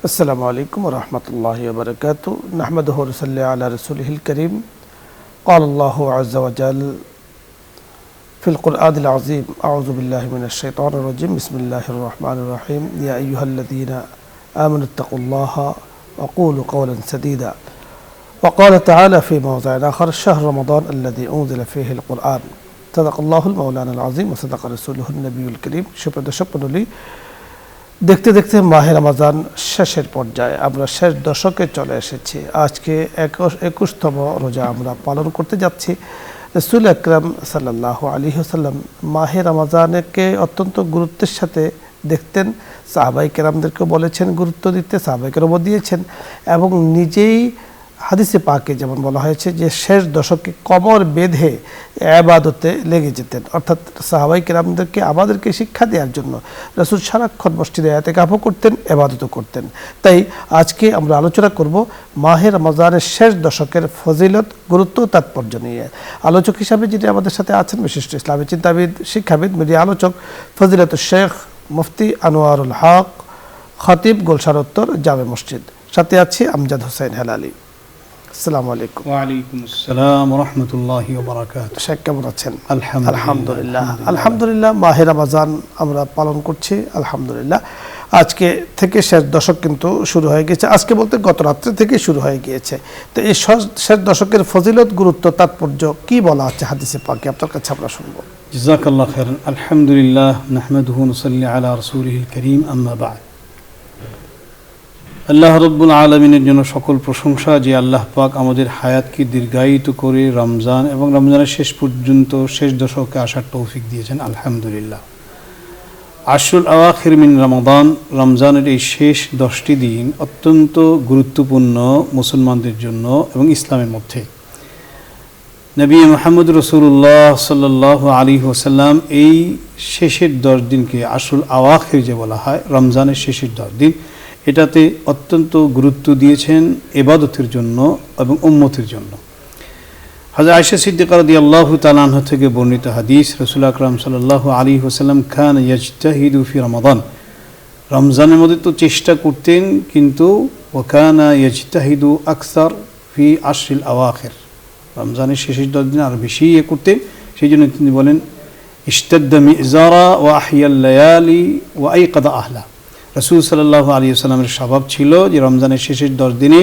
السلام عليكم ورحمة الله وبركاته نحمده ونصلي على رسوله الكريم قال الله عز وجل في القرآن العظيم أعوذ بالله من الشيطان الرجيم بسم الله الرحمن الرحيم يا أيها الذين آمنوا اتقوا الله وقولوا قولا سديدا وقال تعالى في موضع آخر شهر رمضان الذي أنزل فيه القرآن صدق الله المولانا العظيم وصدق رسوله النبي الكريم সুপ্রিয় মণ্ডলী দেখতে দেখতে মাহে রমজান শেষের পর্যায়ে আমরা শেষ দশকে চলে এসেছি। আজকে 21তম রোজা আমরা পালন করতে যাচ্ছি। রাসূল আকরাম সাল্লাল্লাহু আলাইহি ওয়াসাল্লাম মাহে রমজানকে অত্যন্ত গুরুত্বের সাথে দেখতেন, সাহাবায়ে কেরামদেরকে বলেছেন গুরুত্ব দিতে, সাহাবায়ে কেরামও দিয়েছেন এবং নিজেই হাদিসে পাকে যেমন বলা হয়েছে যে শেষ দশকে কমর বেঁধে ইবাদতে লেগে যেতেন, অর্থাৎ সাহাবায়ে কেরামদেরকে আমাদেরকে শিক্ষা দেওয়ার জন্য রাসূল সারাক্ষণ মসজিদে ইতিকাফও করতেন, ইবাদতও করতেন। তাই আজকে আমরা আলোচনা করব মাহে রমজানের শেষ দশকের ফজিলত, গুরুত্ব, তাৎপর্য নিয়ে। আলোচক হিসাবে যিনি আমাদের সাথে আছেন বিশিষ্ট ইসলামী চিন্তাবিদ, শিক্ষাবিদ, মিডিয়া আলোচক ফজিলাতুল শেখ মুফতি আনোয়ারুল হক, খতিব, গুলশান উত্তর জামে মসজিদ। সাথে আছি আমজাদ হোসেন হেলালি। আসসালামু আলাইকুম। ওয়া আলাইকুম আসসালাম ওয়া রাহমাতুল্লাহি ওয়া বারাকাতুহু। শেখ কেমন আছেন? আলহামদুলিল্লাহ। আলহামদুলিল্লাহ মাহে রমজান আমরা পালন করছি আলহামদুলিল্লাহ। আজকে থেকে শেষ দশক কিন্তু শুরু হয়ে গেছে, আজকে বলতে গত রাত্রে থেকে শুরু হয়ে গিয়েছে। তো এই শেষ দশকের ফজিলত, গুরুত্ব, তাৎপর্য কি বলা আছে হাদিসে পাকে, আপনার কাছে আমরা শুনবো। জাযাকাল্লাহু খাইরান। আলহামদুলিল্লাহ নাহমাদুহু ওয়া নুসাল্লি আলা রাসূলিহিল কারীম, আম্মা বা'দ। আল্লাহ রাব্বুল আলামিনের জন্য সকল প্রশংসা যে আল্লাহ পাক আমাদের হায়াতকে দীর্ঘায়িত করে রমজান এবং রমজানের শেষ পর্যন্ত শেষ দশকে আসার তৌফিক দিয়েছেন, আলহামদুলিল্লাহ। আশরুল আওয়াখির মিন রমাদান, রমজানের এই শেষ 10টি দিন অত্যন্ত গুরুত্বপূর্ণ মুসলমানদের জন্য এবং ইসলামের মধ্যে। নবী মুহাম্মদ রাসূলুল্লাহ সাল্লাল্লাহু আলাইহি ওয়াসাল্লাম এই শেষের 10 দিনকে আশরুল আওয়াখির যে বলা হয়, রমজানের শেষের 10 দিন, এটাতে অত্যন্ত গুরুত্ব দিয়েছেন ইবাদতের জন্য এবং উম্মতের জন্য। হযরত আয়েশা সিদ্দিকা রাদিয়াল্লাহু তাআলা আনহা থেকে বর্ণিত হাদিস, রাসূল আকরাম সাল্লাল্লাহু আলাইহি ওয়াসাল্লাম খান ইয়াজতাহিদু ফি রমাদান, রমজানের মধ্যে তো চেষ্টা করতেন কিন্তু ওয়া কানা ইয়াজতাহিদু আকসার ফি আশরিল আওয়াখির, রমজানের শেষের 10 দিন আরো বেশি করতেন। সেই জন্য তিনি বলেন ইশতাদ্দা মিজারা ওয়া আহিয়াল লায়ালি ওয়া আইকাদা আহলা। রাসূল সাল্লাল্লাহু আলাইহি ওয়াসাল্লামের স্বভাব ছিল যে রমজানের শেষের 10 দিনে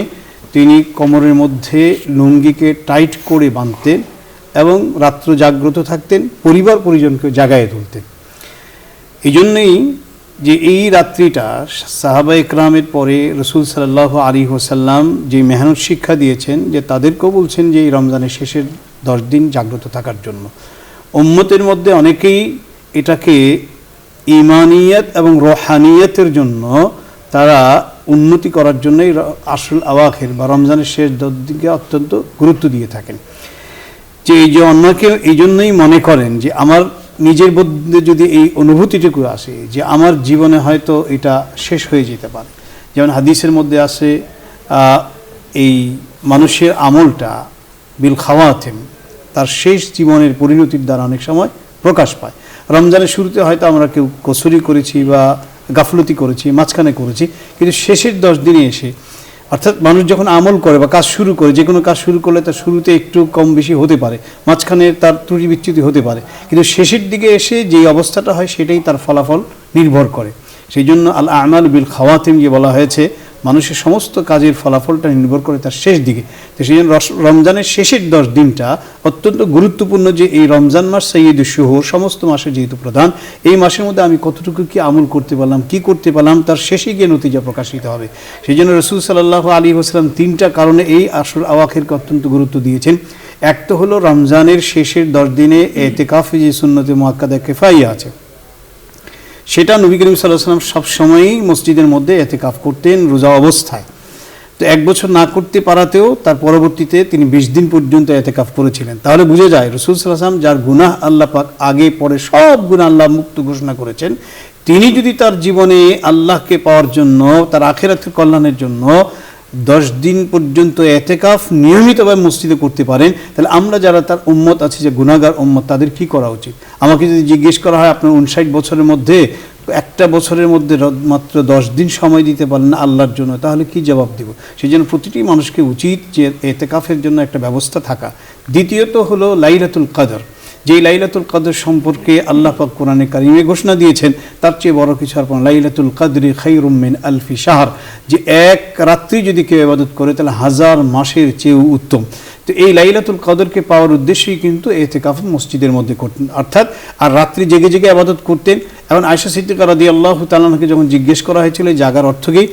তিনি কোমরের মধ্যে লুঙ্গিকে টাইট করে বাঁধতেন এবং রাত্র জাগ্রত থাকতেন, পরিবার পরিজনকে জাগায়ে তুলতেন। এই জন্যই যে এই রাত্রিটা সাহাবায়ে কেরামের পরে রাসূল সাল্লাল্লাহু আলাইহি ওয়াসাল্লাম যে মেহনত শিক্ষা দিয়েছেন, যে তাদেরকেও বলছেন যে এই রমজানের শেষের 10 দিন জাগ্রত থাকার জন্য। উম্মতের মধ্যে অনেকেই এটাকে ঈমানিয়াত এবং রুহানিয়াতের জন্য তারা উন্নতি করার জন্যই আশরুল আওয়াখির বা রমজানের শেষ 10 দিনকে অত্যন্ত গুরুত্ব দিয়ে থাকেন। যে এই যে অন্যকে এই জন্যই মনে করেন যে আমার নিজের মধ্যে যদি এই অনুভূতিটুকু আসে যে আমার জীবনে হয়তো এটা শেষ হয়ে যেতে পারে। যেমন হাদিসের মধ্যে আছে এই মানুষের আমলটা বিল খাওয়াতেম, তার শেষ জীবনের পরিণতির দ্বারা অনেক সময় প্রকাশ পায়। রমজানের শুরুতে হয়তো আমরা কেউ কসুরি করেছি বা গাফলতি করেছি, মাঝখানে করেছি, কিন্তু শেষের 10 দিনে এসে, অর্থাৎ মানুষ যখন আমল করে বা কাজ শুরু করে, যে কোনো কাজ শুরু করলে তার শুরুতে একটু কম বেশি হতে পারে, মাঝখানে তার ত্রুটি বিচ্যুতি হতে পারে, কিন্তু শেষের দিকে এসে যেই অবস্থাটা হয় সেটাই তার ফলাফল নির্ভর করে। সেই জন্য আল আমাল বিল খাওয়াতিম যে বলা হয়েছে, মানুষের সমস্ত কাজের ফলাফলটা নির্ভর করে তার শেষ দিকে। তো সেই জন্য রমজানের শেষের 10 দিনটা অত্যন্ত গুরুত্বপূর্ণ, যে এই রমজান মাস সাইয়্যিদুশ শুহুর, সমস্ত মাসের যেহেতু প্রধান, এই মাসের মধ্যে আমি কতটুকু কি আমল করতে পারলাম, কি করতে পারলাম, তার শেষে গিয়ে নতিজা প্রকাশিত হবে। সেই জন্য রাসূল সাল্লাল্লাহু আলাইহি ওয়াসাল্লাম 3টা কারণে এই আশরুল আওয়াখিরকে অত্যন্ত গুরুত্ব দিয়েছেন। এক তো হলো রমজানের শেষের 10 দিনে ইতিকাফে যে সুন্নতে মুআক্কাদা কিফাইয়া আছে, সেটা নবী করিম সাল্লাল্লাহু আলাইহি ওয়াসাল্লাম সবসময়ই মসজিদের মধ্যে ইতিকাফ করতেন রোজা অবস্থায়। তো 1 বছর না করতে পারাতেও তার পরবর্তীতে তিনি 20 দিন পর্যন্ত ইতিকাফ করেছিলেন। তাহলে বুঝে যায় রাসূল সাল্লাল্লাহু আলাইহি ওয়াসাল্লাম যার গুনাহ আল্লাহ পাক আগে পরে সব গুনাহ আল্লাহ মুক্ত ঘোষণা করেছেন, তিনি যদি তার জীবনে আল্লাহকে পাওয়ার জন্য, তার আখিরাতের কল্যাণের জন্য 10 দিন পর্যন্ত এতেকাফ নিয়মিতভাবে মসজিদে করতে পারেন, তাহলে আমরা যারা তার উম্মত আছে, যে গুনাহগার উম্মত, তাদের কি করা উচিত? আমাকে যদি জিজ্ঞেস করা হয় আপনার 59 বছরের মধ্যে একটা বছরের মধ্যে মাত্র 10 দিন সময় দিতে পারেন না আল্লাহর জন্য, তাহলে কি জবাব দিব? সেই জন্য প্রতিটি মানুষকে উচিত যে এতেকাফের জন্য একটা ব্যবস্থা থাকা। দ্বিতীয়ত হলো লাইলাতুল কদর। যেই লাইলাতুল কদর সম্পর্কে আল্লাহ পাক কোরআনে কারিমে ঘোষণা দিয়েছেন, তার চেয়ে বড় কিছু আর লাইলাতুল কদরি খায়রুম মিন আলফি শাহর, যে এক রাত্রি যদি কেউ ইবাদত করে তাহলে 1000 মাসের চেয়েও উত্তম। তো এই লাইলাতুল কদরকে পাওয়ার উদ্দেশ্যেই কিন্তু এতেকাফ মসজিদের মধ্যে করতেন, অর্থাৎ আর রাত্রি জেগে জেগে ইবাদত করতেন। এখন আয়েশা সিদ্দিকা রাদিয়াল্লাহু তাআলা আনহাকে যখন জিজ্ঞেস করা হয়েছিল জাগার অর্থ কি,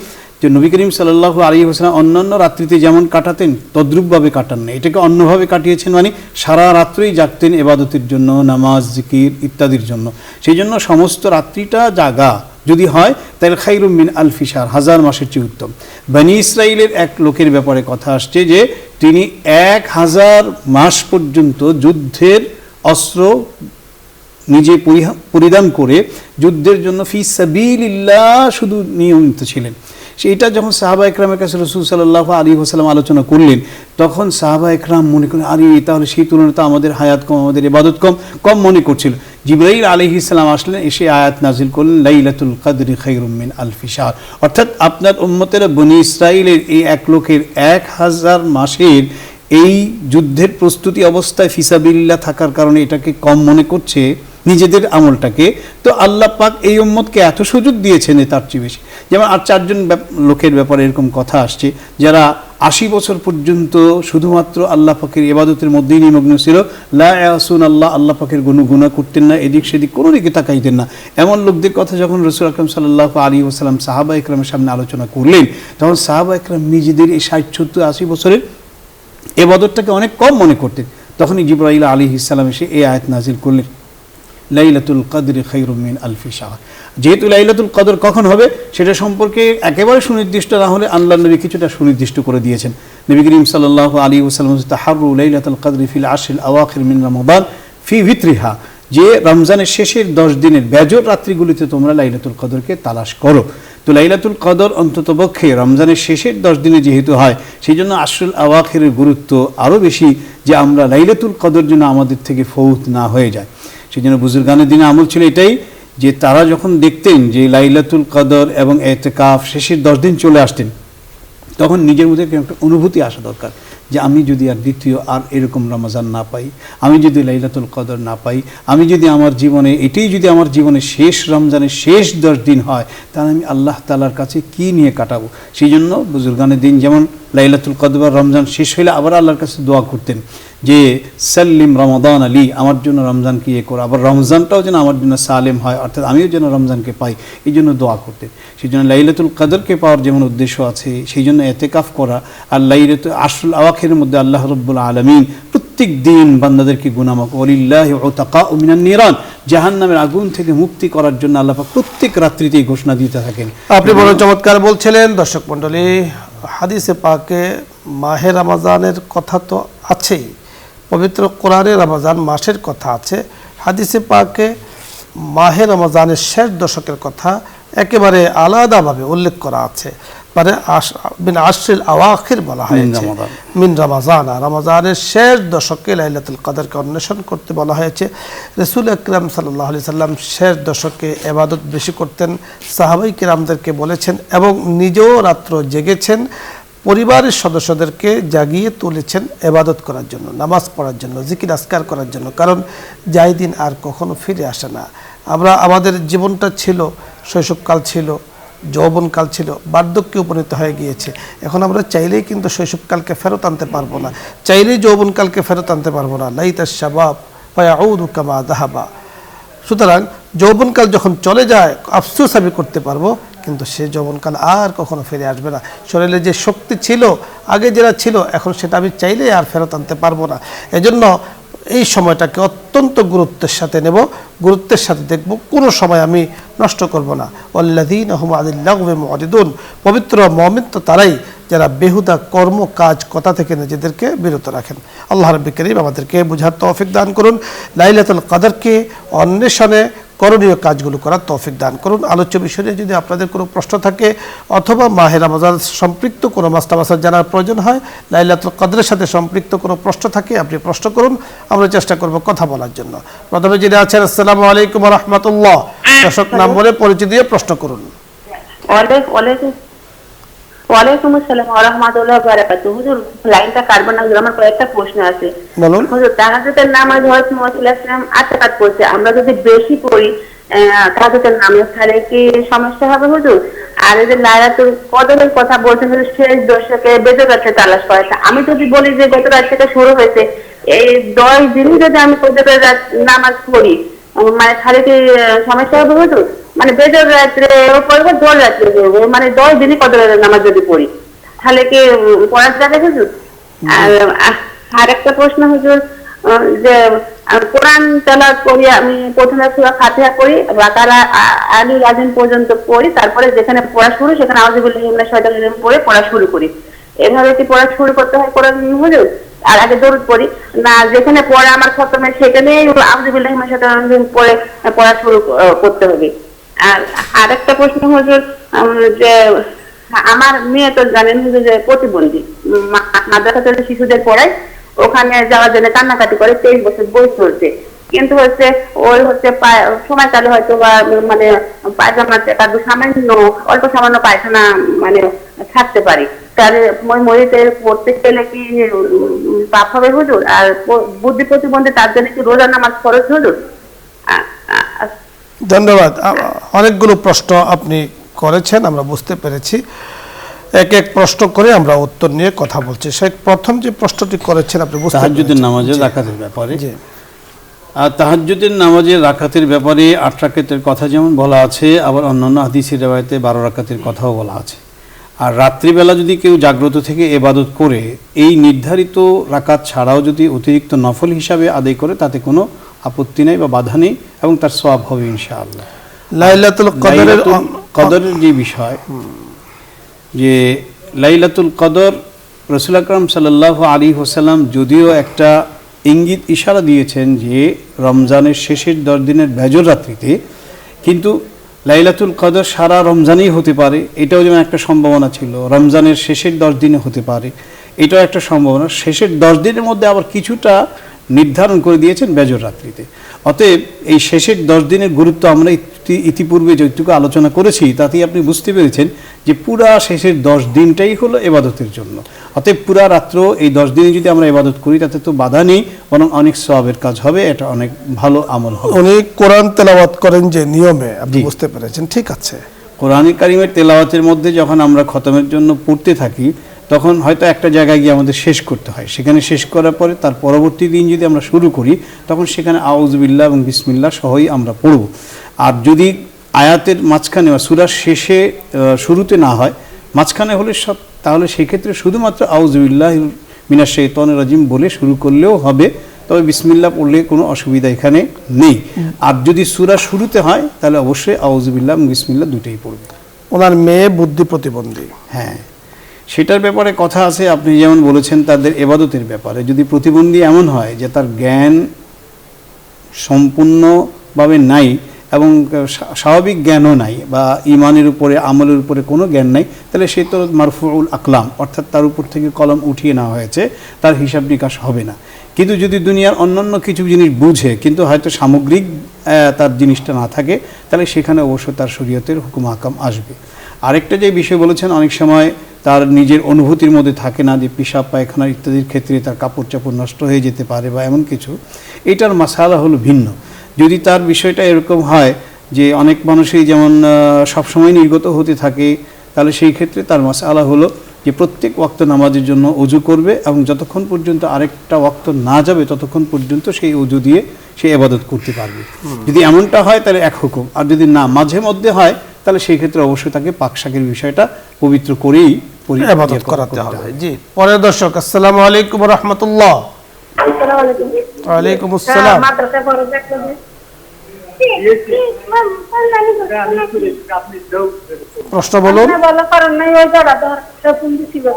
যে নবী করিম সাল্লাল্লাহু আলাইহি ওয়াসাল্লাম অন্যান্য রাত্রিতে যেমন কাটাতেন তদ্রূপভাবে কাটান না, এটাকে অন্যভাবে কাটিয়েছেন, মানে সারা রাত্রেই জাগতেন ইবাদতের জন্য, নামাজ, জিকির ইত্যাদির জন্য। সেই জন্য সমস্ত রাত্রিটা জাগা যদি হয় তাহলে খায়রুম মিন আলফি শাহর, 1000 মাসের চেয়ে উত্তম। বনি ইসরাইলের এক লোকের ব্যাপারে কথা আসছে যে তিনি 1000 মাস পর্যন্ত যুদ্ধের অস্ত্র নিজে পরিধান করে যুদ্ধের জন্য ফি সাবিলিল্লাহ শুধু নিয়মিত ছিলেন। সেইটা যখন সাহাবা একরামের কাছে রাসূল সাল্লাল্লাহু আলাইহি ওয়াসাল্লাম আলোচনা করলেন, তখন সাহাবা একরাম মনে করেন আরে তাহলে সেই তুলনায় তো আমাদের হায়াত কম, আমাদের ইবাদত কম মনে করছিল। জিবরাইল আলাইহিস সালাম আসলেন, এসে আয়াত নাজিল করলেন লাইলাতুল কদরি খায়রুম মিন আলফি শাহর, অর্থাৎ আপনার উম্মতেরা বনি ইসরাইলের এই এক লোকের 1000 মাসের এই যুদ্ধের প্রস্তুতি অবস্থায় ফিসাবিল্লাহ থাকার কারণে এটাকে কম মনে করছে নিজেদের আমলটাকে, তো আল্লাহ পাক এই উম্মতকে এত সুযোগ দিয়েছেন তার চেয়ে বেশি। যেমন আর 4 জন লোকের ব্যাপারে এরকম কথা আসছে যারা 80 বছর পর্যন্ত শুধুমাত্র আল্লাহ পাকের ইবাদতের মধ্যেই নিমগ্ন ছিল, লা ইয়াসুন আল্লাহ পাকের গুনাহ করতেন না, এদিক সেদিক কোনো দিকে তাকাইতেন না। এমন লোকদের কথা যখন রাসূল আকরাম সাল্লাল্লাহু আলাইহি ওয়াসাল্লাম সাহাবা একরামের সামনে আলোচনা করলেন, তখন সাহাবা একরাম নিজেদের এই 60, 70, 80 বছরের ইবাদতটাকে অনেক কম মনে করতেন। তখনই জিবরাইল আলাইহিস সালাম এসে এই আয়াত নাজিল করলেন লাইলাতুল কদরি খায়রুম মিন আলফি শাহর। যেহেতু লাইলাতুল কদর কখন হবে সেটা সম্পর্কে একেবারে সুনির্দিষ্ট না হলে আল্লাহর নবী কিছুটা সুনির্দিষ্ট করে দিয়েছেন। নবী করিম সাল্লাল্লাহু আলাইহি ওয়াসাল্লাম তাহাররু লাইলাতুল কদরি ফিল আশরিল আওয়াখির মিন রমাদান ফি ভিতরিহা, যে রমজানের শেষের 10 দিনের বেজর রাত্রিগুলিতে তোমরা লাইলাতুল কদরকে তালাশ করো। তো লাইলাতুল কদর অন্ততপক্ষে রমজানের শেষের 10 দিনে যেহেতু হয়, সেই জন্য আশরুল আওয়াখিরের গুরুত্ব আরও বেশি, যে আমরা লাইলাতুল কদর যেন আমাদের থেকে ফৌত না হয়ে যায়। সেই জন্য বুজুর্গানের দিনে আমল ছিল এটাই, যে তারা যখন দেখতেন যে লাইলাতুল কদর এবং এতেকাফ শেষের 10 দিন চলে আসতেন, তখন নিজের মধ্যে একটা অনুভূতি আসা দরকার যে আমি যদি আর দ্বিতীয় আর এরকম রমজান না পাই, আমি যদি লাইলাতুল কদর না পাই, আমি যদি আমার জীবনে এটাই যদি আমার জীবনে শেষ রমজানের শেষ 10 দিন হয়, তাহলে আমি আল্লাহ তাআলার কাছে কি নিয়ে কাটাবো। সেই জন্য বুজুর্গানের দিন যেমন লাইলাতুল কদর রমজান শেষ হইলে আবার আল্লাহর কাছে দোয়া করতেন যে সাল্লিম রমাদান আলী, আমার জন্য রমজানকে ইয়ে করো, আবার রমজানটাও যেন আমার জন্য সালেম হয়, অর্থাৎ আমিও যেন রমজানকে পাই, এই জন্য দোয়া করতেন। সেই জন্য লাইলাতুল কদরকে পাওয়ার যেমন উদ্দেশ্য আছে, সেই জন্য এতেকাফ করা। আর লাইলাতুল আশরুল আওয়াখিরের মধ্যে আল্লাহ রাব্বুল আলামিন প্রত্যেক দিন বান্দাদেরকে গুনাহমাফ, ওয়ালিল্লাহি উতাকাউ মিনান নিরান, জাহান্নামের আগুন থেকে মুক্তি করার জন্য আল্লাহ পাক প্রত্যেক রাত্রিতেই ঘোষণা দিতে থাকেন। আপনি বড় চমৎকার বলছিলেন। দর্শক মণ্ডলী, হাদিসে পাকে মাহে রমজানের কথা তো আছেই, পবিত্র কোরআনে রমজান মাসের কথা আছে, হাদিসে পাকে মাহে রমজানের শেষ দশকের কথা একেবারে আলাদাভাবে উল্লেখ করা আছে। মানে বিন আশরিল আওয়াখির বলা হয়েছে, মিন রমজান, রমজানের শেষ দশকে লাইলাতুল কদরকে অন্বেষণ করতে বলা হয়েছে। রাসূল আকরাম সাল্লাল্লাহু আলাইহি সাল্লাম শেষ দশকে ইবাদত বেশি করতেন, সাহাবায়ে কিরামদেরকে বলেছেন এবং নিজেও রাত্র জেগেছেন, পরিবারের সদস্যদেরকে জাগিয়ে তুলেছেন ইবাদত করার জন্য, নামাজ পড়ার জন্য, জিকির আজকার করার জন্য। কারণ যাই দিন আর কখনো ফিরে আসে না। আমাদের জীবনটা ছিল, শৈশবকাল ছিল, যৌবনকাল ছিল, বার্ধক্যে উপনীত হয়ে গিয়েছে। এখন আমরা চাইলেই কিন্তু শৈশবকালকে ফেরত আনতে পারবো না, চাইলেই যৌবনকালকে ফেরত আনতে পারবো না। লাইতাশ শাবাব ফায়াউদু কামা যাহাবা। সুতরাং যৌবনকাল যখন চলে যায় আফসোস আমি করতে পারবো, কিন্তু সে যৌবনকাল আর কখনো ফিরে আসবে না। শরীরে যে শক্তি ছিল আগে যেটা ছিল, এখন সেটা আমি চাইলেই আর ফেরত আনতে পারবো না। এজন্য এই সময়টাকে অত্যন্ত গুরুত্বের সাথে নেব, গুরুত্বের সাথে দেখব, কোনো সময় আমি নষ্ট করব না। ওয়াল্লাযীনা হুম আনিল লাগওয়ি মুরিদুন, পবিত্র মুমিন তো তারাই যারা বেহুদা কর্ম কাজ কথা থেকে নিজেদেরকে বিরত রাখেন। আল্লাহ রাব্বুল কারীম আমাদেরকে বুঝার তৌফিক দান করুন। লাইলাতুল কদরকে অন্বেষণে করণীয় কাজগুলো করার তৌফিক দান করুন। আলোচ্য বিষয় নিয়ে যদি আপনাদের কোনো প্রশ্ন থাকে অথবা মাহে রমজান সম্পৃক্ত কোনো মাসলা জানার প্রয়োজন হয়, লাইলাতুল কদরের সাথে সম্পৃক্ত কোনো প্রশ্ন থাকে, আপনি প্রশ্ন করুন, আমরা চেষ্টা করব কথা বলার জন্য। প্রথমে যিনি আছেন, আসসালামু আলাইকুম ওয়া রাহমাতুল্লাহ, দর্শক নাম বলে পরিচয় দিয়ে প্রশ্ন করুন। ওয়ালাইকুম আসসালাম ওয়া রাহমাতুল্লাহি ওয়া বারাকাতুহু। হুজুর, লাইনটা কাটবেন না, আমার কয়েকটা প্রশ্ন আছে। বলুন। হুজুর, তাহাজ্জুদের নামাজ হযরত মুহাম্মদ সাল্লাল্লাহু আলাইহি ওয়াসাল্লাম 8 রাকাত পড়ছে, আমরা যদি বেশি পড়ি তাহাজ্জুদের নামাজ, তাহলে কি সমস্যা হবে হুজুর? আর এই যে লাইলাতুল কদরের কথা বলছেন, শেষ দশকে বেজর রাতে তালাশ করা, আমি যদি বলি যে গত রাত থেকে শুরু হয়েছে, এই 10 দিনই যদি আমি কদরের নামাজ পড়ি, মানে তাহলে কি সমস্যা হবে হুজুর? মানে বেজর রাত্রে পড়বো, দোল রাত্রে পড়বো, মানে 10 দিনই কদরের নামাজ যদি পড়ি, তাহলে কি পড়া যাবে হুজুর? আর একটা প্রশ্ন হুজুর, যে কোরআন তেলাওয়াত করি, আমি প্রথমে সূরা ফাতিহা পড়ি, বাকারা আলী রাজিম পর্যন্ত পড়ি, তারপরে যেখানে পড়া শুরু সেখানে আউযুবিল্লাহি মিনাশ শাইতানির রাজিম পড়ে পড়া শুরু করি। এভাবে কি পড়া শুরু করতে হয় কোরআন হুজুর? আর আগে দরুদ পড়ি না, যেখানে পড়া আমার খতমে সেখানেই আউযুবিল্লাহি মিনাশ শাইতানির রাজিম পড়ে পড়া শুরু করতে হবে? আর আরেকটা প্রশ্ন হুজুর, যে আমার মেয়ে তো জানেন হুজুর যে প্রতিবন্ধী, মাদ্রাসাতে শিশুদের পড়ায়, ওখানে যাওয়ার জন্য কান্নাকাটি করে, 23 বছর বয়স চলছে, কিন্তু হচ্ছে ওই হচ্ছে সময়কালে হয়তো বা মানে পায়জামাতে সামান্য অল্প সামান্য পায়খানা মানে থাকতে পারি, তাহলে মরিতে পড়তে গেলে কি পাপ হবে হুজুর? আর বুদ্ধি প্রতিবন্ধী তার জন্য কি রোজা নামাজ খরচ হুজুর? ধন্যবাদ। অনেকগুলো প্রশ্ন আপনি করেছেন, আমরা বুঝতে পেরেছি। এক এক প্রশ্ন করে আমরা উত্তর নিয়ে কথা বলছি। সেই প্রথম যে প্রশ্নটি করেছেন আপনি তাহাজ্জুদের নামাজের রাকাতের ব্যাপারে, আর তাহাজ্জুদের নামাজের রাকাতের ব্যাপারে 8 রাকাতের কথা যেমন বলা আছে, আবার অন্যান্য হাদিসের riwayate 12 রাকাতের কথাও বলা আছে। আর রাত্রিবেলা যদি কেউ জাগ্রত থেকে ইবাদত করে, এই নির্ধারিত রাকাত ছাড়াও যদি অতিরিক্ত নফল হিসাবে আদায় করে, তাতে কোনো আপত্তি নেই বা বাধা নেই, এবং তার সওয়াব হবে ইনশাআল্লাহ। লাইলাতুল কদরের যে বিষয়, যে লাইলাতুল কদর, রাসূল আকরাম সাল্লাল্লাহু আলাইহি ওয়াসাল্লাম যদিও একটা ইঙ্গিত ইশারা দিয়েছেন যে রমজানের শেষের 10 দিনের বেজর রাত্রিতে, কিন্তু লাইলাতুল কদর সারা রমজানেই হতে পারে, এটাও যেমন একটা সম্ভাবনা ছিল। রমজানের শেষের 10 দিনে হতে পারে, এটাও একটা সম্ভাবনা। শেষের 10 দিনের মধ্যে আবার কিছুটা নির্ধারণ করে দিয়েছেন বেজর রাত্রিতে। অতএব এই শেষের 10 দিনের গুরুত্ব আমরা ইতিপূর্বে যেটুকু আলোচনা করেছি, তাতেই আপনি বুঝতে পেরেছেন যে পুরা শেষের 10 দিনটাই হলো ইবাদতের জন্য। অতএব পুরা রাত্র এই 10 দিনে যদি আমরা ইবাদত করি, তাতে তো বাধা নেই, বরং অনেক সওয়াবের কাজ হবে, এটা অনেক ভালো আমল হবে। উনি কোরআন তেলাওয়াত করেন যে নিয়মে, আপনি বুঝতে পেরেছেন, ঠিক আছে। কোরআনে কারিমের তেলাওয়াতের মধ্যে যখন আমরা খতমের জন্য পড়তে থাকি, তখন হয়তো একটা জায়গায় গিয়ে আমাদের শেষ করতে হয়, সেখানে শেষ করার পরে তার পরবর্তী দিন যদি আমরা শুরু করি, তখন সেখানে আউযুবিল্লাহ এবং বিসমিল্লাহ সহই আমরা পড়ব। আর যদি আয়াতের মাঝখানে বা সূরার শেষে শুরুতে না হয়, মাঝখানে হলে সব, তাহলে সেক্ষেত্রে শুধুমাত্র আউযুবিল্লাহ মিনাশ শাইতানির রাজিম বলে শুরু করলেও হবে, তবে বিসমিল্লাহ পড়লে কোনো অসুবিধা এখানে নেই। আর যদি সূরা শুরুতে হয়, তাহলে অবশ্যই আউযুবিল্লাহ এবং বিসমিল্লাহ দুটোই পড়বে। ওনার মেয়ে বুদ্ধি প্রতিবন্ধী, হ্যাঁ, সেটার ব্যাপারে কথা আছে। আপনি যেমন বলেছেন তাদের ইবাদতের ব্যাপারে, যদি প্রতিবন্ধী এমন হয় যে তার জ্ঞান সম্পূর্ণভাবে নাই এবং স্বাভাবিক জ্ঞানও নাই, বা ইমানের উপরে আমলের উপরে কোনো জ্ঞান নাই, তাহলে সে তো মারফুউল আকলাম, অর্থাৎ তার উপর থেকে কলম উঠিয়ে নেওয়া হয়েছে, তার হিসাব নিকাশ হবে না। কিন্তু যদি দুনিয়ার অন্যান্য কিছু জিনিস বুঝে, কিন্তু হয়তো সামগ্রিক তার জিনিসটা না থাকে, তাহলে সেখানে অবশ্যই তার শরীয়তের হুকুম আহকাম আসবে। আরেকটা যে বিষয় বলেছেন, অনেক সময় তার নিজের অনুভূতির মধ্যে থাকে না, যে পেশাব পায়খানা ইত্যাদির ক্ষেত্রে তার কাপড় চাপড় নষ্ট হয়ে যেতে পারে বা এমন কিছু, এটার মাসালা হলো ভিন্ন। যদি তার বিষয়টা এরকম হয় যে অনেক মানুষই যেমন সবসময় নির্গত হতে থাকে, তাহলে সেই ক্ষেত্রে তার মাসালা হলো যে প্রত্যেক ওয়াক্ত নামাজের জন্য ওযু করবে, এবং যতক্ষণ পর্যন্ত আরেকটা ওয়াক্ত না যাবে ততক্ষণ পর্যন্ত সেই ওযু দিয়ে সে ইবাদত করতে পারবে। যদি এমনটা হয় তাহলে এক হুকুম, আর যদি না মাঝে মধ্যে হয়, তাহলে সেই ক্ষেত্রে অবশ্যই তাকে পাকশাকের বিষয়টা পবিত্র করেই ইবাদত করাতে হবে। জি, পরের দর্শক, আসসালামু আলাইকুম ওয়া রাহমাতুল্লাহ। আসসালামু আলাইকুম। ওয়া আলাইকুম আসসালাম। মাদ্রাসা পড়ে দেখতে প্রশ্ন বলুন। বলা কারণ নাই, ওই জড়া ধর শুন দিছি গো,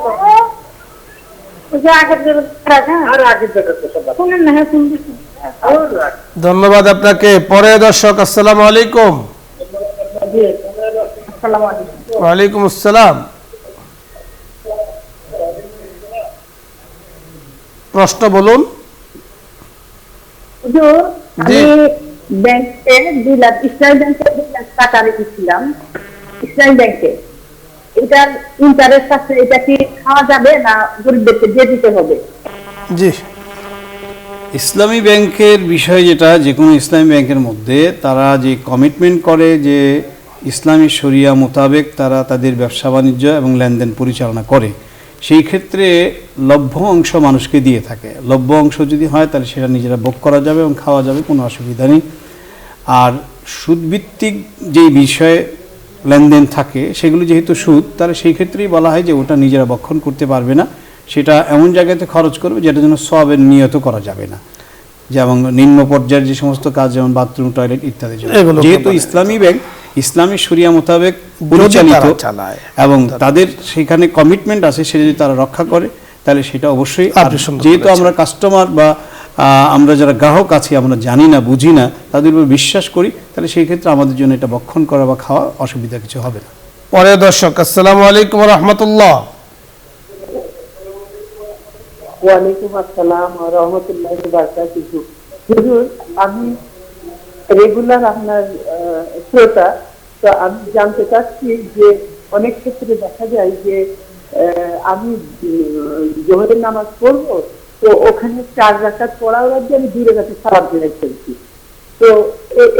ওই যে আগের যে আর আগের যেটা তো সব শুনেন না, শুন দিছি। ধন্যবাদ আপনাকে। পরে দর্শক, আসসালামু আলাইকুম। আসসালামু আলাইকুম। ওয়ালাইকুম আসসালাম। প্রশ্ন বলুন। হুজুর, জি। আমি ব্যাংকে 2 লাখ, ইসলামী ব্যাংকে 2 লাখ টাকা রেখেছিলাম, ইসলামী ব্যাংকে। এটার ইন্টারেস্ট আছে, এটা কি খাওয়া যাবে না গরিবদেরকে দিয়ে দিতে হবে? জি। ইসলামী ব্যাংকের বিষয় যেটা, যে কোনো ইসলামী ব্যাংকের মধ্যে তারা যে কমিটমেন্ট করে যে ইসলামী শরিয়া মোতাবেক তারা তাদের ব্যবসা বাণিজ্য এবং লেনদেন পরিচালনা করে, সেই ক্ষেত্রে লভ্য অংশ মানুষকে দিয়ে থাকে। লভ্য অংশ যদি হয় তাহলে সেটা নিজেরা ভোগ করা যাবে এবং খাওয়া যাবে, কোনো অসুবিধা নেই। আর সুদভিত্তিক যেই বিষয়ে লেনদেন থাকে সেগুলো যেহেতু সুদ, তাহলে সেই ক্ষেত্রেই বলা হয় যে ওটা নিজেরা ভক্ষণ করতে পারবে না, সেটা এমন জায়গাতে খরচ করবে যেটার জন্য সওয়াবের নিয়ত করা যাবে না। যেমন নিম্ন পর্যায়ের যে সমস্ত কাজ, যেমন বাথরুম, টয়লেট ইত্যাদি। যেহেতু ইসলামী ব্যাংক ইসলামী শরিয়া মোতাবেক পরিচালিত এবং তাদের সেখানে কমিটমেন্ট আছে, সেটা যদি তারা রক্ষা করে তাহলে সেটা অবশ্যই। যেহেতু আমরা কাস্টমার বা আমরা যারা গ্রাহক আছি, আমরা জানি না, বুঝি না, তাদের উপর বিশ্বাস করি, তাহলে সেই ক্ষেত্রে আমাদের জন্য এটা ভক্ষণ করা বা খাওয়া অসুবিধা কিছু হবে না। পরে দর্শক, আসসালামু আলাইকুম ওয়া রাহমাতুল্লাহ। ওয়ালাইকুম আসসালাম ওয়া রাহমাতুল্লাহি ওয়া বারাকাতুহু। হুজুর, আমি রেগুলার আপনার শ্রোতা, তো আমি জানতে চাচ্ছি যে অনেক ক্ষেত্রে দেখা যায় যে আমি জোহরের নামাজ পড়বো, তো ওখানে 4 রাকাত পড়ার আগে আমি 2 রাকাতে সালাম ফিরে ফেলছি। তো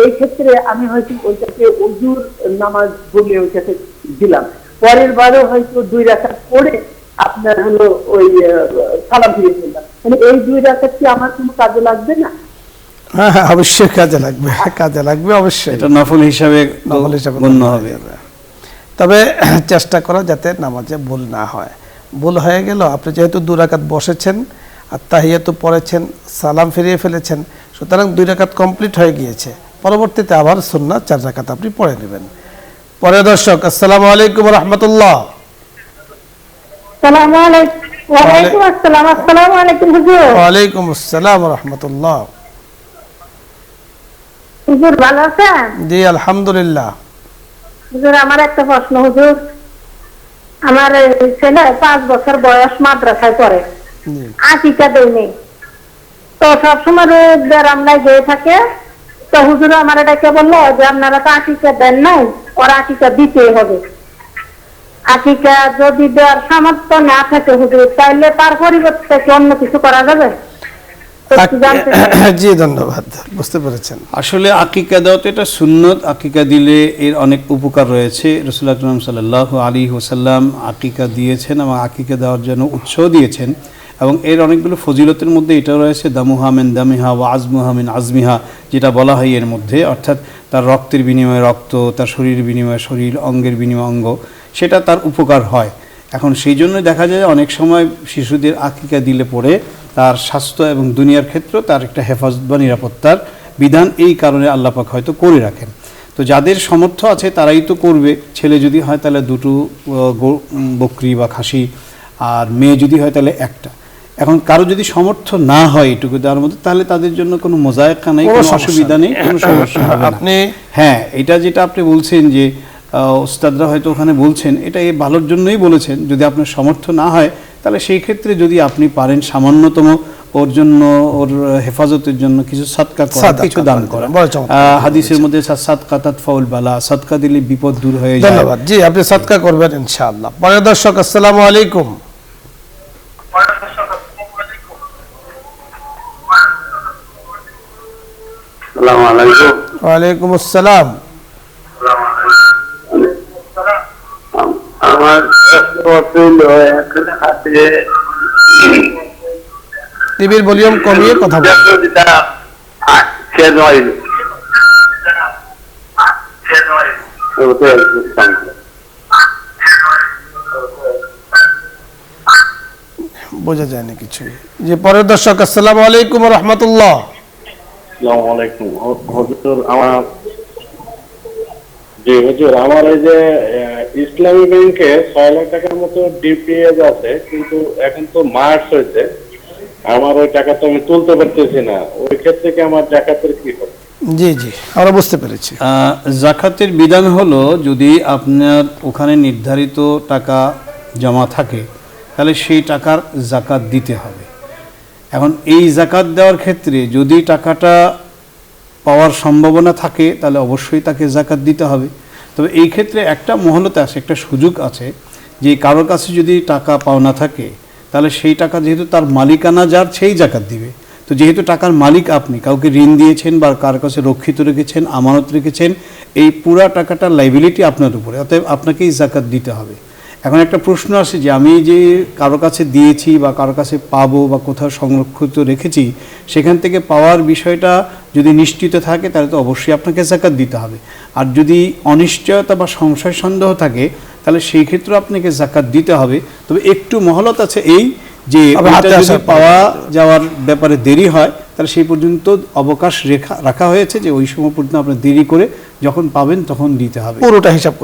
এই ক্ষেত্রে আমি হয়তো ওইটাকে ওযুর নামাজ বলে ওইটাকে দিলাম, পরের বারও হয়তো 2 রাকাত পড়ে আপনার হলো ওই সালাম ফিরে ফেললাম। মানে এই 2 রাকাত কি আমার কোনো কাজে লাগবে না? হ্যাঁ, অবশ্যই কাজে লাগবে, কাজে লাগবে অবশ্যই। এটা নফল হিসাবে গণ্য হবে। তবে চেষ্টা করা যাতে নামাজে ভুল না হয়। ভুল হয়ে গেল, আপনি যেহেতু 2 রাকাত বসেছেন আর তাহিয়াতু পড়েছেন, সালাম ফিরিয়ে ফেলেছেন, সুতরাং 2 রাকাত কমপ্লিট হয়ে গিয়েছে। পরবর্তীতে আবার সুন্নাত 4 রাকাত আপনি পড়ে নেবেন। পরে দর্শক, আসসালামু আলাইকুম ওয়া রাহমাতুল্লাহ। আসসালামু আলাইকুম। ওয়ালাইকুম আসসালাম। আসসালামু আলাইকুম হুজুর। ওয়ালাইকুম আসসালাম ওয়া রাহমাতুল্লাহ। হুজুর ভালো আছেন? জি, আলহামদুলিল্লাহ। হুজুর, আমার একটা প্রশ্ন হুজুর। আমার ছেলে 5 বছর বয়স, মাদ্রাসায় পড়ে, জি। আকিকা দেয়নি, তো সবসময় ব্যারাম নাই গিয়ে থাকে। তো হুজুর আমার এটাকে বললো যে আপনারা তো আকিকা দেন নাই, ওরা আকিকা দিতেই হবে। আকিকা যদি দেওয়ার সামর্থ্য না থাকে হুজুর, তাহলে তার পরিবর্তে কি অন্য কিছু করা যাবে? জি, ধন্যবাদ, বুঝতে পেরেছেন। আসলে আকিকা দেওয়া তো এটা সুন্নত। আকিকা দিলে এর অনেক উপকার রয়েছে। রাসূলুল্লাহ সাল্লাল্লাহু আলাইহি ওয়াসাল্লাম আকিকা দিয়েছেন এবং আকিকা দেওয়ার জন্য উৎসাহ দিয়েছেন, এবং এর অনেকগুলো ফজিলতের মধ্যে এটা রয়েছে দামুহা মিন দামিহা ওয়া আজমুহা মিন আজমিহা, যেটা বলা হয় এর মধ্যে, অর্থাৎ তার রক্তের বিনিময়ে রক্ত, তার শরীরের বিনিময়ে শরীর, অঙ্গের বিনিময়ে অঙ্গ, সেটা তার উপকার হয়। এখন সেই জন্য দেখা যায় অনেক সময় শিশুদের আকিকা দিলে পরে তার স্বাস্থ্য এবং দুনিয়ার ক্ষেত্রে তার একটা হেফাজত বা নিরাপত্তার বিধান এই কারণে আল্লাহ পাক হয়তো করে রাখেন। তো যাদের সামর্থ্য আছে তারাই তো করবে। ছেলে যদি হয় তাহলে 2টো বকরি বা খাসি, আর মেয়ে যদি হয় তাহলে 1টা। এখন কারো যদি সামর্থ্য না হয় এটুকু দেওয়ার মধ্যে, তাহলে তাদের জন্য কোনো মোজায়েকা নেই, কোনো অসুবিধা নেই, কোনো সমস্যা হবে না। আপনি হ্যাঁ, এটা যেটা আপনি বলছেন যে ওস্তাদরা হয়তো ওখানে বলছেন, এটা এই ভালোর জন্যই বলেছেন। যদি আপনার সামর্থ্য না হয় তাহলে সেই ক্ষেত্রে যদি আপনি পারেন সামান্যতম ওর জন্য, ওর হেফাজতের জন্য কিছু সাদকা করা, কিছু দান করা। হাদিসের মধ্যে সাদকা তাতফাউল বালা, সাদকা দিলে বিপদ দূর হয়ে যায়। ধন্যবাদ। জি, আপনি সাদকা করবেন ইনশাআল্লাহ। পরে দর্শক, আসসালামু আলাইকুম। আসসালামু আলাইকুম। ওয়ালাইকুম আসসালাম। আমার হাতে টিভির ভলিউম কমিয়ে কথা বলুন। বোঝা যায় না কিছুই। যে পরের দর্শক, আসসালামু আলাইকুম ওয়া রাহমাতুল্লাহ। আসসালামু আলাইকুম। হুজুর, আমার জি হুজুর, আমার এই যে ইসলামী ব্যাংকে 6 লাখ টাকার মতো ডিপিএস আছে, কিন্তু এখন তো মার্চ হয়েছে, আমার ওই টাকা তো আমি তুলতে পারতেছি না, ওই ক্ষেত্রে কি আমার জাকাতের কি হবে? জি জি, আমরা বুঝতে পেরেছি। জাকাতের বিধান হলো, যদি আপনার ওখানে নির্ধারিত টাকা জমা থাকে তাহলে সেই টাকার জাকাত দিতে হবে। এখন এই জাকাত দেওয়ার ক্ষেত্রে যদি টাকাটা পাওয়ার সম্ভাবনা থাকে তাহলে অবশ্যই তাকে জাকাত দিতে হবে। তবে এই ক্ষেত্রে একটা মহলতে আছে, একটা সুযোগ আছে, যে কারোর কাছে যদি টাকা পাওনা থাকে তাহলে সেই টাকা যেহেতু তার মালিকানা যার, সেই জাকাত দিবে। তো যেহেতু টাকার মালিক আপনি, কাউকে ঋণ দিয়েছেন বা কার কাছে রক্ষিত রেখেছেন, আমানত রেখেছেন, এই পুরা টাকাটার লাইবিলিটি আপনার উপরে, অতএব আপনাকেই জাকাত দিতে হবে। এখন একটা প্রশ্ন আসে যে আমি যে কারো কাছে দিয়েছি বা কারো কাছে পাবো বা কোথাও সংরক্ষিত রেখেছি, সেখান থেকে পাওয়ার বিষয়টা যদি নিশ্চিত থাকে তাহলে তো অবশ্যই আপনাকে জাকাত দিতে হবে। আর যদি অনিশ্চয়তা বা সংশয় সন্দেহ থাকে তাহলে সেই ক্ষেত্রে আপনাকে জাকাত দিতে হবে। তবে একটু মহলত আছে এই যে যদি পাওয়া যাওয়ার ব্যাপারে দেরি হয় তাহলে সেই পর্যন্ত অবকাশ রাখা হয়েছে, যে ওই সময় পর্যন্ত আপনি দেরি করে যখন পাবেন তখন দিতে হবে, পুরোটাই হিসাব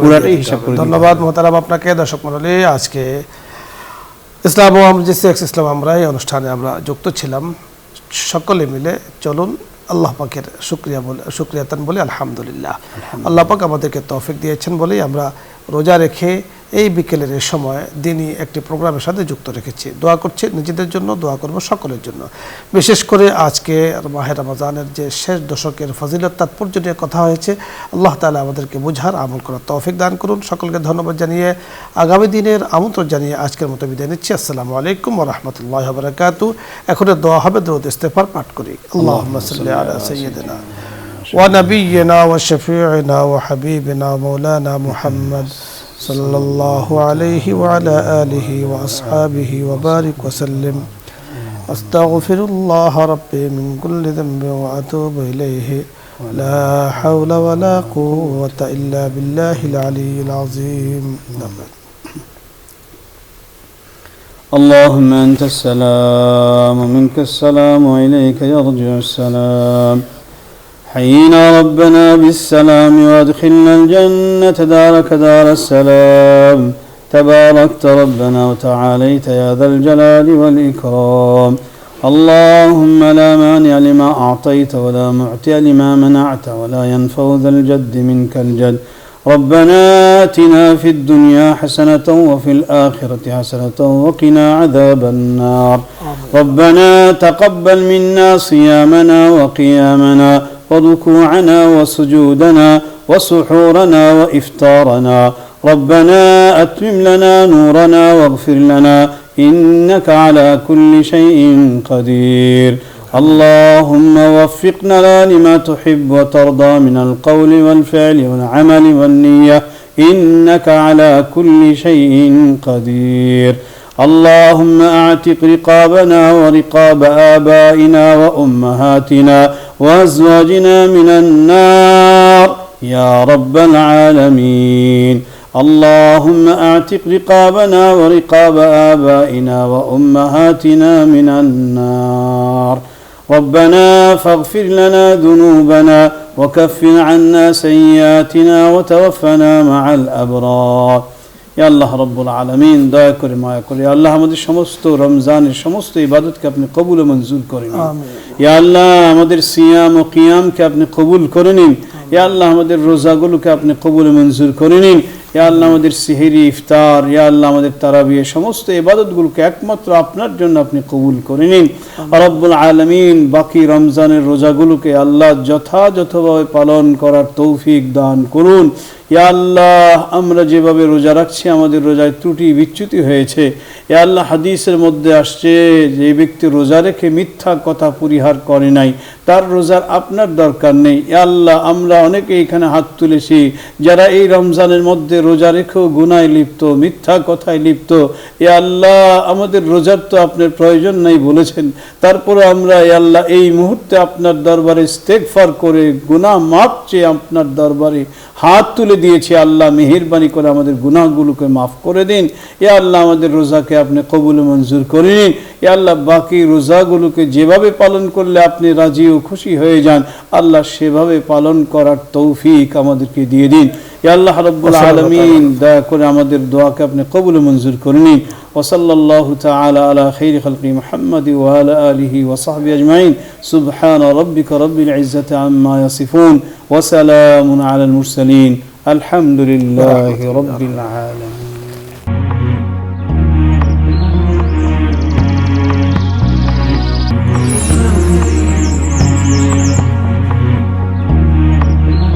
করে। ধন্যবাদ মোহতারাম আপনাকে। দর্শক মণ্ডলী, আজকে ইসলাম ও ইসলাম আমরা এই অনুষ্ঠানে আমরা যুক্ত ছিলাম। সকলে মিলে চলুন আল্লাহ পাকের শুকরিয়াতান বলে আলহামদুলিল্লাহ। আল্লাহ পাক আমাদেরকে তৌফিক দিয়েছেন বলেই আমরা রোজা রেখে এই বিকেলের এই সময় দিনই একটি প্রোগ্রামের সাথে যুক্ত রেখেছি। দোয়া করছি নিজেদের জন্য, দোয়া করব সকলের জন্য। বিশেষ করে আজকে মাহে রমজানের যে শেষ দশকের ফজিলত তাৎপর্য নিয়ে কথা হয়েছে, আল্লাহ তাআলা আমাদেরকে বুঝার, আমল করার তৌফিক দান করুন। সকলকে ধন্যবাদ জানিয়ে আগামী দিনের আমন্ত্রণ জানিয়ে আজকের মতো বিদায় নিচ্ছি। আসসালামু আলাইকুম ওয়া রাহমাতুল্লাহি ওয়া বারাকাতুহু। এখন দোয়া হবে, দরুদ ইস্তেগফার পাঠ করি। আল্লাহুম্মা সাল্লি আলা সাইয়্যিদিনা ওয়া নাবিয়্যিনা ওয়া শাফিঈনা ওয়া হাবিবিনা মাওলানা মুহাম্মদ সাল্লাল্লাহু আলাইহি ওয়া আলা আলিহি ওয়া আসহাবিহি ওয়া বারিক ওয়া সাল্লিম। আস্তাগফিরুল্লাহ রাব্বি মিন কুল্লি যামবিন ওয়া আতুবু ইলাইহি। লা হাওলা ওয়া লা কুওয়াতা ইল্লা বিল্লাহিল আলিয়্যিল আযীম। اللهم أنت السلام ومنك السلام وإليك يرجع السلام. حيينا ربنا بالسلام وادخلنا الجنة دارك دار السلام. تباركت ربنا وتعاليت يا ذا الجلال والإكرام. اللهم لا مانع لما أعطيت ولا معطي لما منعت ولا ينفع ذا الجد منك الجد. ربنا آتنا في الدنيا حسنة وفي الآخرة حسنة وقنا عذاب النار. ربنا تقبل منا صيامنا وقيامنا وركوعنا وسجودنا وسحورنا وإفطارنا. ربنا أتمم لنا نورنا واغفر لنا إنك على كل شيء قدير. اللهم وفقنا لما تحب وترضى من القول والفعل والعمل والنية إنك على كل شيء قدير. اللهم أعتق رقابنا ورقاب آبائنا وأمهاتنا وأزواجنا من النار يا رب العالمين. اللهم أعتق رقابنا ورقاب آبائنا وأمهاتنا من النار. ربنا فاغفر لنا ذنوبنا وكفر عنا سيئاتنا وتوفنا مع الأبرار. ইয়া আল্লাহ রব্বুল আলামিন, দয়া করে মায়া করে আল্লাহ আমাদের সমস্ত রমজানের সমস্ত ইবাদতকে আপনি কবুল ও মঞ্জুর করে নিন। ইয়া আল্লাহ আমাদের সিয়াম ও কিয়ামকে আপনি কবুল করে নিন। ইয়া আল্লাহ আমাদের রোজাগুলোকে আপনি কবুল ও মঞ্জুর করে নিন। ইয়া আল্লাহ আমাদের সিহরি, ইফতার, ইয়া আল্লাহ আমাদের তারাবিহ সমস্ত ইবাদতগুলোকে একমাত্র আপনার জন্য আপনি কবুল করে নিন। রব্বুল আলামিন, বাকি রমজানের রোজাগুলোকে আল্লাহ যথাযথভাবে পালন করার তৌফিক দান করুন। ইয়া আল্লাহ আমরা যেভাবে রোজা রাখছি আমাদের রোজায় ত্রুটি বিচ্যুতি হয়েছে। ইয়া আল্লাহ হাদিসের মধ্যে আসছে যে ব্যক্তি রোজা রেখে মিথ্যা কথা পরিহার করে নাই তার রোজার আপনার দরকার নেই। ইয়া আল্লাহ আমরা অনেকে এখানে হাত তুলেছি যারা এই রমজানের মধ্যে রোজা রেখেও গুনায় লিপ্ত, মিথ্যা কথায় লিপ্ত। ইয়া আল্লাহ আমাদের রোজার তো আপনার প্রয়োজন নাই বলেছেন, তারপরে আমরা ইয়া আল্লাহ এই মুহূর্তে আপনার দরবারে ইস্তেগফার করে গুনাহ মাফ চেয়ে আপনার দরবারে হাত তুলে দিয়েছি। আল্লাহ মেহেরবানি করে আমাদের গুনাহগুলোকে মাফ করে দিন। ইয়া আল্লাহ আমাদের রোজাকে আপনি কবুল মঞ্জুর করে নিন। ইয়া আল্লাহ বাকি রোজাগুলোকে যেভাবে পালন করলে আপনি রাজি ও খুশি হয়ে যান আল্লাহ সেভাবে পালন করার তৌফিক আমাদেরকে দিয়ে দিন। ইয়া আল্লাহ রাব্বুল আলামিন দয়া করে আমাদের দোয়াকে আপনি কবুল ও মঞ্জুর করে নিন। ওয়া সাল্লাল্লাহু তাআলা আলা খাইরি খালকি মুহাম্মাদ ওয়া আলা আলিহি ওয়া সাহবিহি আজমাইন। সুবহানা রাব্বিকা রাব্বিল ইজ্জাতি আম্মা ইয়াসিফুন ওয়া সালামুন আলাল মুরসালিন। আলহামদুলিল্লাহি রাব্বিল আলামিন।